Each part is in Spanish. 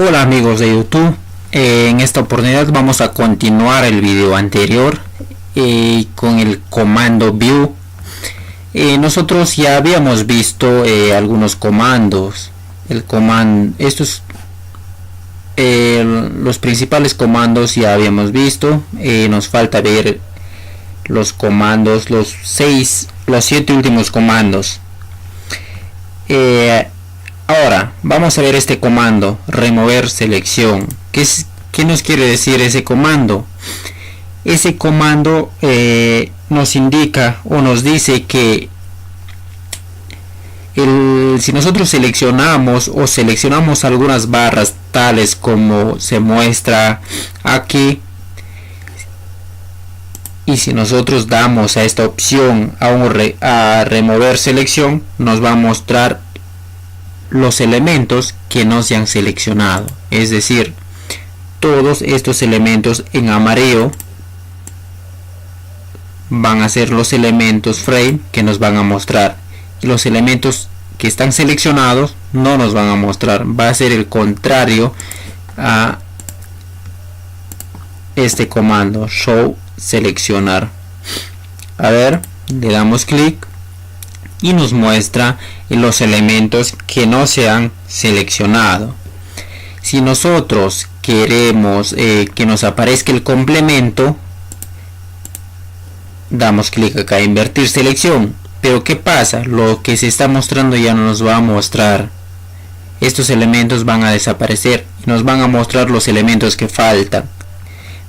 Hola amigos de YouTube, en esta oportunidad vamos a continuar el video anterior con el comando view. Nosotros ya habíamos visto algunos comandos. Los principales comandos ya habíamos visto. Nos falta ver los comandos, los 7 últimos comandos. Ahora vamos a ver este comando, remover selección. ¿Qué nos quiere decir ese comando? Ese comando nos indica o nos dice que si nosotros seleccionamos algunas barras tales como se muestra aquí, y si nosotros damos a esta opción a remover selección, nos va a mostrar los elementos que no se han seleccionado, es decir, todos estos elementos en amarillo van a ser los elementos frame que nos van a mostrar, y los elementos que están seleccionados no nos van a mostrar. Va a ser el contrario a este comando show seleccionar. A ver, le damos clic y nos muestra los elementos que no se han seleccionado. Si nosotros queremos que nos aparezca el complemento, damos clic acá, invertir selección. Pero ¿qué pasa? Lo que se está mostrando ya no nos va a mostrar. Estos elementos van a desaparecer y nos van a mostrar los elementos que faltan.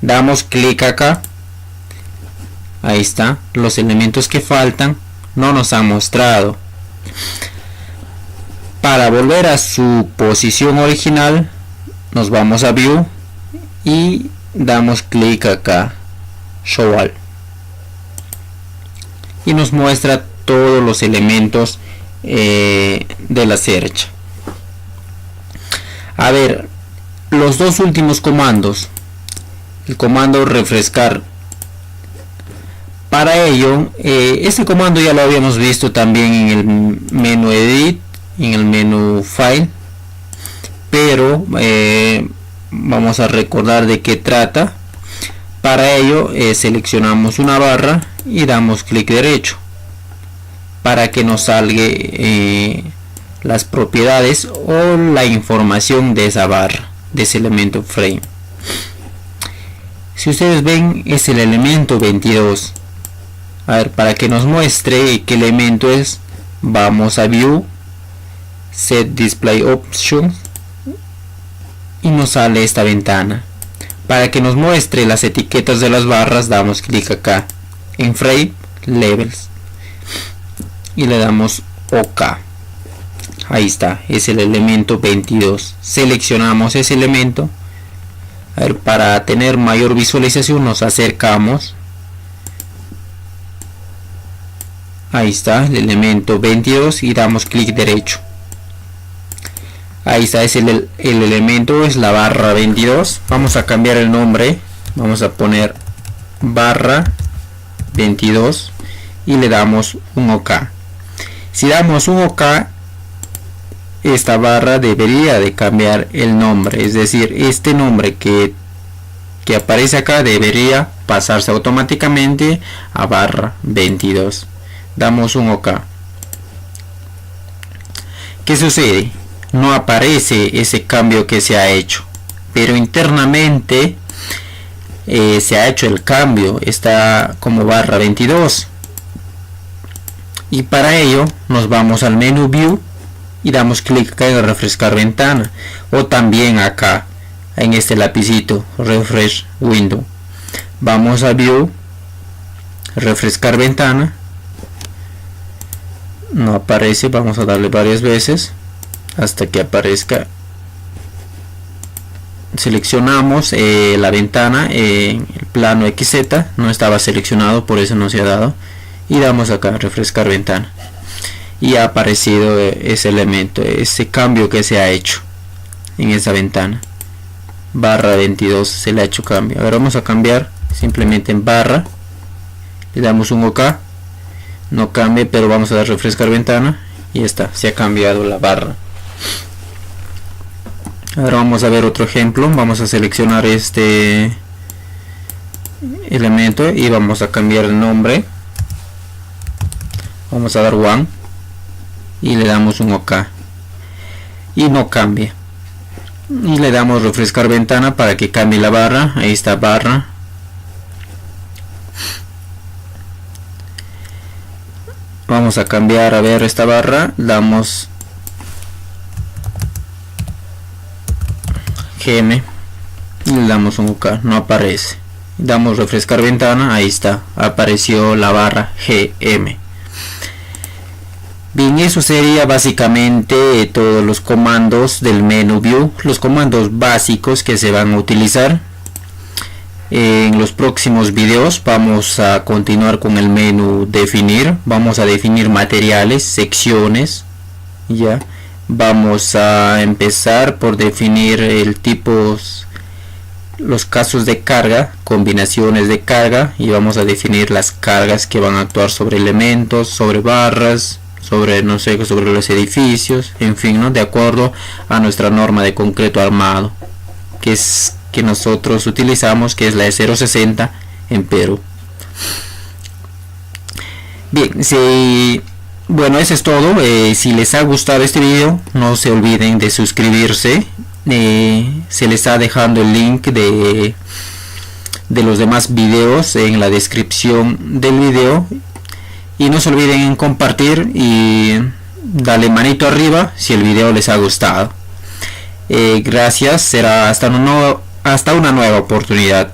Damos clic acá. Ahí está, los elementos que faltan no nos han mostrado. Para volver a su posición original, nos vamos a view y damos clic acá, show all, y nos muestra todos los elementos de la search. A ver, los dos últimos comandos, el comando refrescar. Para ello, este comando ya lo habíamos visto también en el menú edit, en el menú file, pero vamos a recordar de qué trata. Para ello seleccionamos una barra y damos clic derecho para que nos salga las propiedades o la información de esa barra, de ese elemento frame. Si ustedes ven, es el elemento 22. A ver, para que nos muestre qué elemento es, vamos a view, set display options, y nos sale esta ventana. Para que nos muestre las etiquetas de las barras, damos clic acá en frame levels y le damos OK. Ahí está, es el elemento 22. Seleccionamos ese elemento. A ver, para tener mayor visualización nos acercamos. Ahí está el elemento 22 y damos clic derecho. Ahí está, es el elemento, es la barra 22. Vamos a cambiar el nombre, vamos a poner barra 22 y le damos un OK. Si damos un OK, esta barra debería de cambiar el nombre, es decir, este nombre que aparece acá debería pasarse automáticamente a barra 22. Damos un OK. ¿Qué sucede? No aparece ese cambio que se ha hecho, pero internamente se ha hecho el cambio, está como barra 22. Y para ello nos vamos al menú view y damos clic acá en refrescar ventana, o también acá en este lapicito refresh window. Vamos a view, refrescar ventana. No aparece, vamos a darle varias veces hasta que aparezca. Seleccionamos la ventana en el plano XZ, no estaba seleccionado, por eso no se ha dado, y damos acá refrescar ventana y ha aparecido ese elemento, ese cambio que se ha hecho en esa ventana. Barra 22 se le ha hecho cambio. Ahora vamos a cambiar simplemente en barra, le damos un OK. No cambie, pero vamos a dar refrescar ventana y está, se ha cambiado la barra. Ahora vamos a ver otro ejemplo. Vamos a seleccionar este elemento y vamos a cambiar el nombre. Vamos a dar one y le damos un OK y no cambia, y le damos refrescar ventana para que cambie la barra. Ahí está barra. Vamos a cambiar a ver esta barra, damos GM y le damos un OK, no aparece. Damos refrescar ventana, ahí está, apareció la barra GM. Bien, eso sería básicamente todos los comandos del menú View, los comandos básicos que se van a utilizar. En los próximos videos vamos a continuar con el menú definir. Vamos a definir materiales, secciones. Ya vamos a empezar por definir el tipos, los casos de carga, combinaciones de carga, y vamos a definir las cargas que van a actuar sobre elementos, sobre barras, sobre no sé, sobre los edificios, en fin, ¿no? De acuerdo a nuestra norma de concreto armado, que nosotros utilizamos, que es la E060 en Perú. Bien, bueno, eso es todo. Si les ha gustado este video, no se olviden de suscribirse. Se les está dejando el link de los demás videos en la descripción del video. Y no se olviden en compartir y darle manito arriba si el video les ha gustado. Gracias, será hasta una nueva oportunidad.